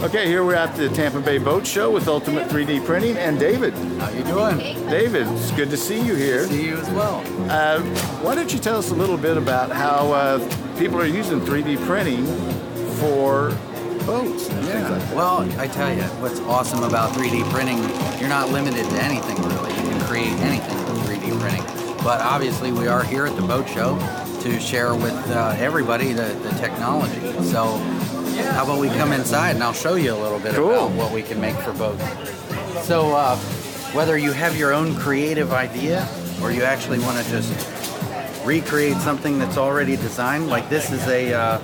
Okay, here we're at the Tampa Bay Boat Show with Ultimate 3D Printing, and David. How you doing? David, it's good to see you here. See you as well. Why don't you tell us a little bit about how people are using 3D printing for boats and things like that? Well, I tell you, what's awesome about 3D printing, you're not limited to anything really. You can create anything with 3D printing. But obviously we are here at the boat show to share with everybody the technology. So how about we come inside and I'll show you a little bit about what we can make for boats. So whether you have your own creative idea or you actually want to just recreate something that's already designed, like this is a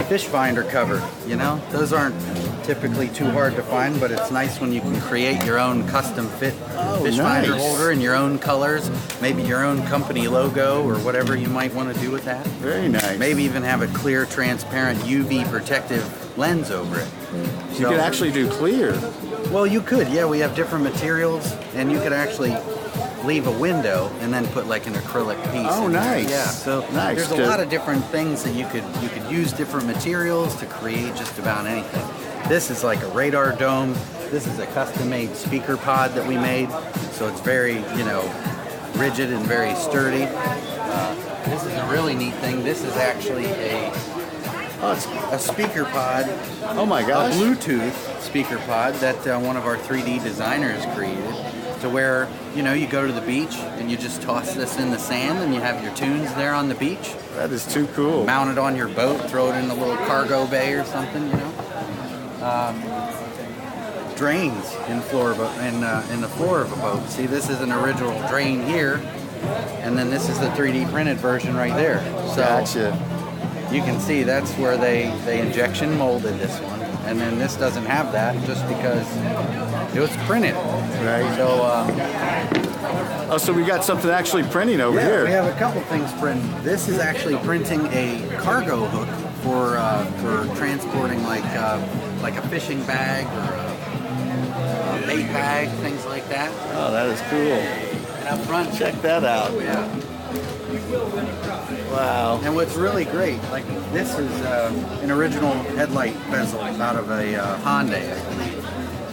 fish finder cover, you know? Those aren't typically too hard to find, but it's nice when you can create your own custom fit fish finder holder in your own colors, maybe your own company logo or whatever you might want to do with that. Very nice. Maybe even have a clear, transparent UV protective lens over it. You can actually do clear. Well, you could, yeah. We have different materials, and you could actually leave a window and then put like an acrylic piece. Oh, nice. Yeah. So there's a lot of different things that you could use different materials to create just about anything. This is like a radar dome. This is a custom-made speaker pod that we made, so it's very, rigid and very sturdy. This is a really neat thing. This is actually a speaker pod. Oh my gosh! A Bluetooth speaker pod that one of our 3D designers created. To where you go to the beach and you just toss this in the sand and you have your tunes there on the beach. That is too cool. Mount it on your boat, throw it in a little cargo bay or something. Drains in the floor of a boat. See, this is an original drain here, and then this is the 3D printed version right there. So gotcha. You can see that's where they injection molded this one, and then this doesn't have that just because it was printed. Right. So so we got something actually printing over here. We have a couple things printing. This is actually printing a cargo hook for transporting like a fishing bag or a bait bag, things like that. Oh, that is cool. And up front, check that out. Yeah. Wow. And what's really great, like this is an original headlight bezel out of a Honda, I believe.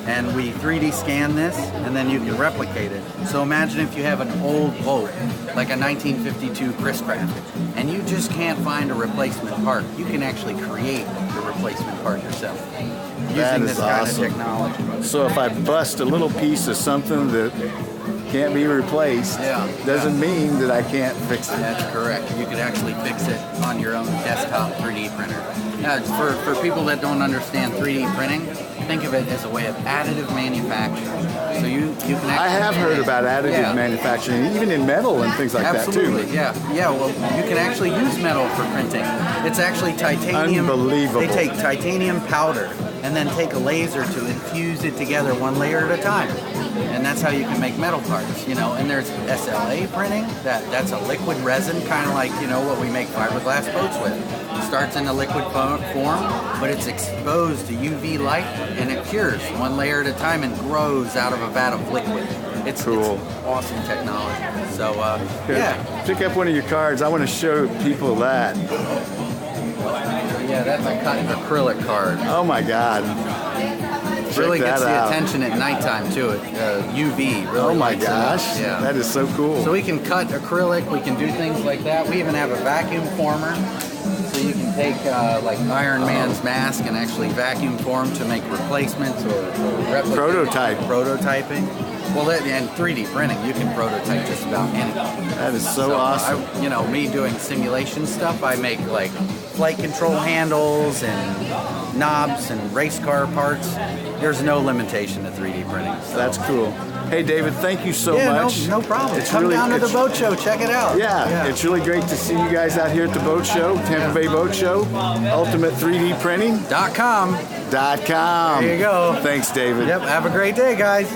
And we 3D scan this, and then you can replicate it. So imagine if you have an old boat, like a 1952 Chris Craft, and you just can't find a replacement part. You can actually create the replacement part yourself using this kind of technology. So if I bust a little piece of something that can't be replaced, doesn't mean that I can't fix it. That's correct. You could actually fix it on your own desktop 3D printer. Now, for people that don't understand 3D printing, think of it as a way of additive manufacturing. So you can actually... I have heard about additive manufacturing, even in metal and things like that too. Absolutely, yeah. Well, you can actually use metal for printing. It's actually titanium. Unbelievable. They take titanium powder and then take a laser to infuse it together one layer at a time. And that's how you can make metal parts, And there's SLA printing, that's a liquid resin, kind of like, what we make fiberglass boats with. It starts in a liquid form, but it's exposed to UV light, and it cures one layer at a time and grows out of a vat of liquid. It's cool. It's awesome technology. So, Pick up one of your cards. I want to show people that. Yeah, that's a cut acrylic card. Oh my God. Really gets the attention at nighttime too. UV. Really. Oh my gosh. Yeah. That is so cool. So we can cut acrylic. We can do things like that. We even have a vacuum former. So you can take like Iron Man's mask and actually vacuum form to make replacements or prototyping. Well, and 3D printing, you can prototype just about anything. That is so awesome. Me doing simulation stuff, I make like flight control handles and knobs and race car parts. There's no limitation to 3D printing. So. That's cool. Hey, David, thank you so much. No problem. Come down to the boat show. Check it out. Yeah, it's really great to see you guys out here at the boat show, Tampa Bay Boat Show, Ultimate 3D Printing.com. There you go. Thanks, David. Yep. Have a great day, guys.